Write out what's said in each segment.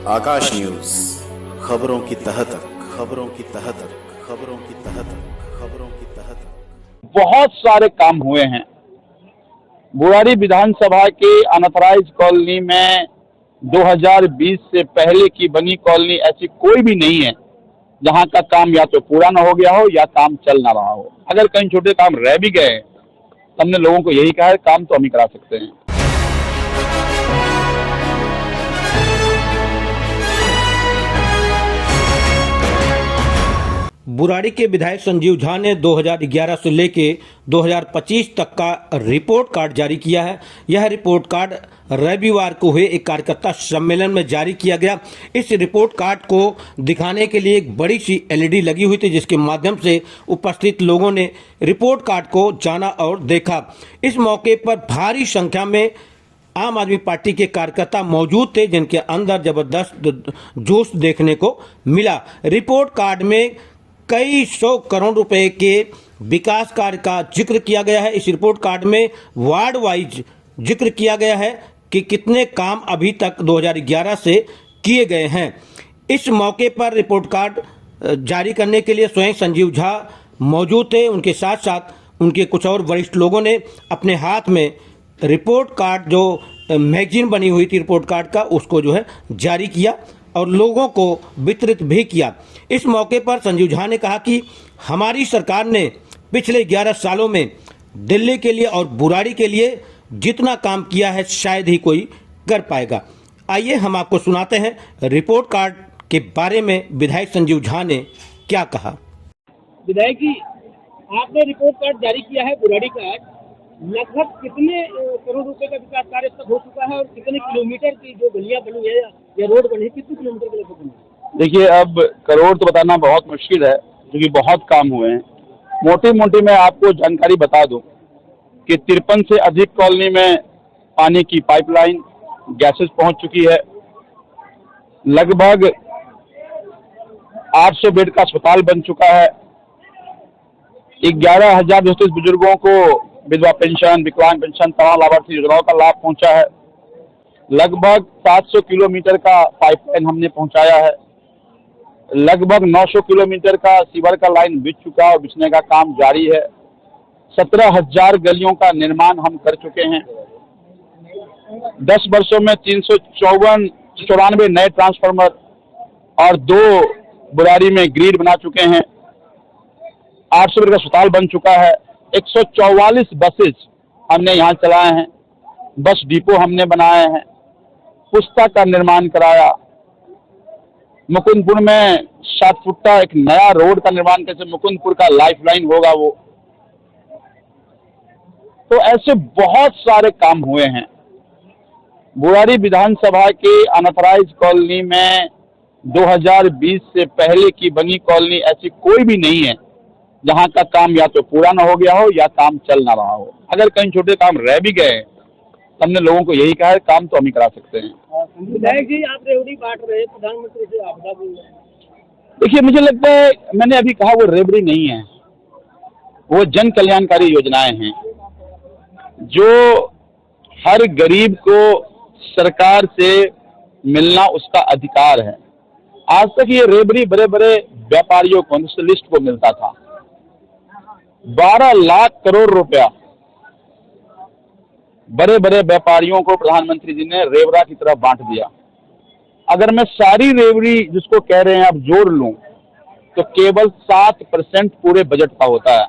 आकाश news, खबरों की तह तक, खबरों की तह तक, खबरों की तह तक, खबरों की तह तक। बहुत सारे काम हुए हैं। बुराड़ी विधानसभा के अनऑथराइज्ड कॉलोनी में 2020 से पहले की बनी कॉलोनी ऐसी कोई भी नहीं है जहां का काम या तो पूरा ना हो गया हो या काम चल ना रहा हो। अगर कहीं छोटे काम रह भी गए तो हमने लोगों को यही कहा है, काम तो हम ही करा सकते हैं। बुराड़ी के विधायक संजीव झा ने 2011 से लेके 2025 तक का रिपोर्ट कार्ड जारी किया है। यह रिपोर्ट कार्ड रविवार को हुए एक कार्यकर्ता सम्मेलन में जारी किया गया। इस रिपोर्ट कार्ड को दिखाने के लिए एक बड़ी सी एलईडी लगी हुई थी, जिसके माध्यम से उपस्थित लोगों ने रिपोर्ट कार्ड को जाना और देखा। इस मौके पर भारी संख्या में आम आदमी पार्टी के कार्यकर्ता मौजूद थे, जिनके अंदर जबरदस्त जोश देखने को मिला। रिपोर्ट कार्ड में कई 100 करोड़ रुपए के विकास कार्य का जिक्र किया गया है। इस रिपोर्ट कार्ड में वार्ड वाइज जिक्र किया गया है कि कितने काम अभी तक 2011 से किए गए हैं। इस मौके पर रिपोर्ट कार्ड जारी करने के लिए स्वयं संजीव झा मौजूद थे। उनके साथ साथ उनके कुछ और वरिष्ठ लोगों ने अपने हाथ में रिपोर्ट कार्ड, जो मैगजीन बनी हुई थी रिपोर्ट कार्ड का, उसको जो है जारी किया और लोगों को वितरित भी किया। इस मौके पर संजीव झा ने कहा कि हमारी सरकार ने पिछले 11 सालों में दिल्ली के लिए और बुराड़ी के लिए जितना काम किया है शायद ही कोई कर पाएगा। आइए हम आपको सुनाते हैं रिपोर्ट कार्ड के बारे में विधायक संजीव झा ने क्या कहा। विधायक जी, आपने रिपोर्ट कार्ड जारी किया है बुराड़ी का, लगभग कितने करोड़ रुपए का विकास कार्य अब तक हो चुका है और कितने किलोमीटर की जो गलियां बनी है या रोड बनी है, कितने किलोमीटर के लगभग बनी है? देखिए, अब करोड़ तो बताना बहुत मुश्किल है क्योंकि बहुत काम हुए हैं। मोटी मोटी मैं आपको जानकारी बता दूं कि 53 से अधिक कॉलोनी में पानी की पाइपलाइन, गैसेस पहुंच चुकी है। लगभग 800 बेड का अस्पताल बन चुका है। 11,000 बुजुर्गों को विधवा पेंशन, विकलांग पेंशन, तमाम लाभार्थी योजनाओं का लाभ पहुंचा है। लगभग 700 किलोमीटर का पाइपलाइन हमने पहुंचाया है। लगभग 900 किलोमीटर का सीवर का लाइन बिछ चुका है और बिछने का काम जारी है। 17,000 गलियों का निर्माण हम कर चुके हैं। 10 वर्षों में 394 नए ट्रांसफार्मर और 2 बुराड़ी में ग्रिड बना चुके हैं। 800 बेड का अस्पताल बन चुका है। 144 बसेस हमने यहाँ चलाए हैं। बस डिपो हमने बनाए हैं। पुस्तक का निर्माण कराया। मुकुंदपुर में 7 फुट्टा एक नया रोड का निर्माण, कैसे मुकुंदपुर का लाइफलाइन होगा वो। तो ऐसे बहुत सारे काम हुए हैं। बुराड़ी विधानसभा के अनऑथराइज्ड कॉलोनी में 2020 से पहले की बनी कॉलोनी ऐसी कोई भी नहीं है जहां का काम या तो पूरा ना हो गया हो या काम चल ना रहा हो। अगर कहीं छोटे काम रह भी गए तो हमने लोगों को यही कहा है, काम तो हम ही करा सकते हैं। विधायक जी, आप रेवड़ी बांट रहे, प्रधानमंत्री से आपदा बोल रहे हैं। देखिए, मुझे लगता है मैंने अभी कहा वो रेवड़ी नहीं है, वो जन कल्याणकारी योजनाएं हैं जो हर गरीब को सरकार से मिलना उसका अधिकार है। आज तक ये रेवड़ी बड़े बड़े व्यापारियों को, लिस्ट को मिलता था। 12 लाख करोड़ रुपया बड़े बड़े व्यापारियों को प्रधानमंत्री जी ने रेवड़ा की तरफ बांट दिया। अगर मैं सारी रेवड़ी जिसको कह रहे हैं अब जोड़ लूं तो केवल 7% पूरे बजट का होता है।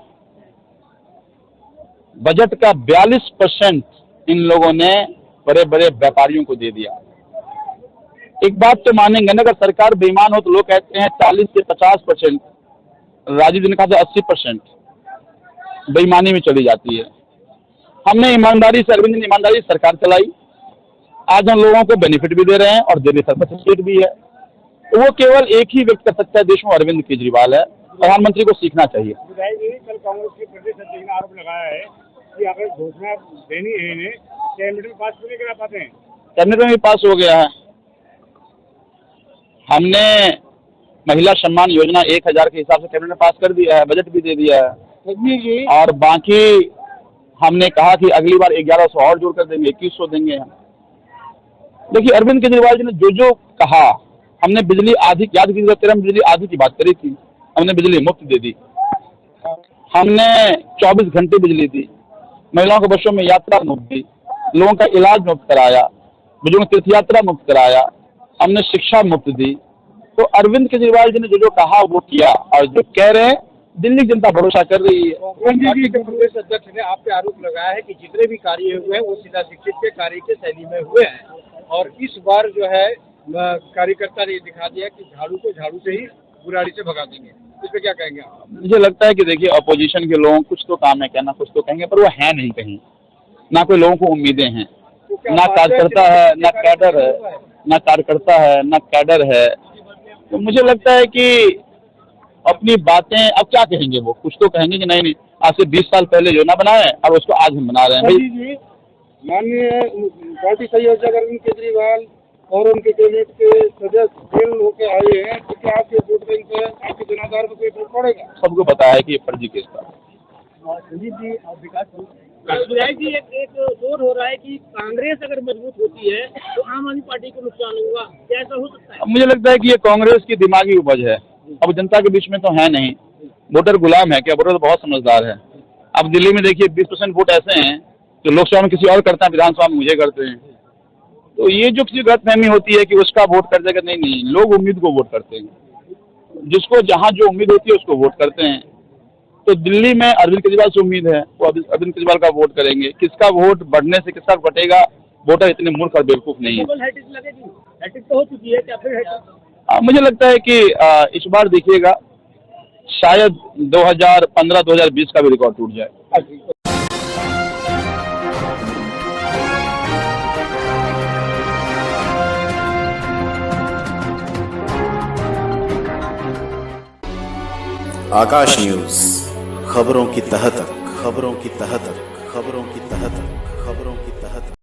बजट का 42% इन लोगों ने बड़े बड़े व्यापारियों को दे दिया। एक बात तो मानेंगे ना, अगर सरकार बेईमान हो तो लोग कहते हैं 40 से 50%, राजीव जी ने कहा 80% बेईमानी में चली जाती है। हमने ईमानदारी से, अरविंद ने ईमानदारी सरकार चलाई। आज हम लोगों को बेनिफिट भी दे रहे हैं और दिल्ली सर्टिफिकेट भी है। तो वो केवल एक ही व्यक्ति कर सकता है, देश में अरविंद केजरीवाल है। प्रधानमंत्री को सीखना चाहिए। कल कांग्रेस के प्रदेश अध्यक्ष ने आरोप लगाया है कि अगर घोषणा देनी है इन्हें, कैबिनेट में पास नहीं करा पाते हैं। कैबिनेट में भी पास हो गया है। हमने महिला सम्मान योजना 1,000 के हिसाब से कैबिनेट में पास कर दिया है, बजट भी दे दिया है। और बाकी हमने कहा कि अगली बार 1100 और जोड़ कर देंगे, 2100 देंगे हम। देखिए, अरविंद केजरीवाल जी ने जो कहा हमने बिजली आधी, याद कीजिएगा 13 में बिजली आधी की बात करी थी, हमने बिजली मुफ्त दे दी। हमने 24 घंटे बिजली दी, महिलाओं को बसों में यात्रा मुफ्त दी, लोगों का इलाज मुफ्त कराया, बुजुर्गों की तीर्थ यात्रा मुफ्त कराया, हमने शिक्षा मुफ्त दी। तो अरविंद केजरीवाल जी ने जो जो कहा वो किया, और जो कह रहे हैं दिल्ली की जनता भरोसा कर रही है। पार्टी के प्रदेश अध्यक्ष ने आप पे आरोप लगाया है कि जितने भी कार्य हुए हैं वो शिला दीक्षित के कार्य के शैली में हुए हैं, और इस बार जो है कार्यकर्ता ने दिखा दिया कि झाड़ू को झाड़ू से ही बुराड़ी से भगा देंगे। इस पे क्या कहेंगे आप? मुझे लगता है कि देखिए, अपोजिशन के लोग कुछ तो काम है कहना, कुछ तो कहेंगे, पर वो है नहीं कहीं, ना कोई लोगों को उम्मीदें हैं, ना कार्यकर्ता है, ना कैडर है, ना कार्यकर्ता है, ना कैडर है। तो मुझे लगता है कि अपनी बातें अब क्या कहेंगे, वो कुछ तो कहेंगे कि नहीं आज से 20 साल पहले योजना बनाए और उसको आज हम बना रहे हैं। भाई माननीय पार्टी संयोजक अरविंद केजरीवाल और उनके कैबिनेट के सदस्य जेल होकर आए हैं, तो क्या आपके वोट बैंक पे आपके जनाधार में कोई फर्क पड़ेगा? सबको पता है कि ये फर्जी केस था। संजीव जी, आप विधायक जी, एक जोर हो रहा है कि कांग्रेस अगर मजबूत होती है तो आम आदमी पार्टी को नुकसान होगा, क्या ऐसा हो सकता है? मुझे लगता है कि ये कांग्रेस की दिमागी उपज है, अब जनता के बीच में तो है नहीं, वोटर गुलाम है क्या? वोटर तो बहुत समझदार है। अब दिल्ली में देखिए 20% वोट ऐसे हैं जो लोकसभा में किसी और करते हैं, विधानसभा में मुझे करते हैं। तो ये जो किसी गलतफहमी होती है कि उसका वोट कर देगा, नहीं, लोग उम्मीद को वोट करते हैं, जिसको जहाँ जो उम्मीद होती है उसको वोट करते हैं। तो दिल्ली में अरविंद केजरीवाल से उम्मीद है, वो अरविंद केजरीवाल का वोट करेंगे। किसका वोट बढ़ने से किसका घटेगा, वोटर इतने मूर्ख और बेवकूफ नहीं है। हैट्रिक तो हो चुकी है क्या फिर हैट्रिक? मुझे लगता है कि इस बार देखिएगा शायद 2015-2020 का भी रिकॉर्ड टूट जाए। आकाश न्यूज, खबरों की तह तक, खबरों की तह तक, खबरों की तह तक, खबरों की तह तक।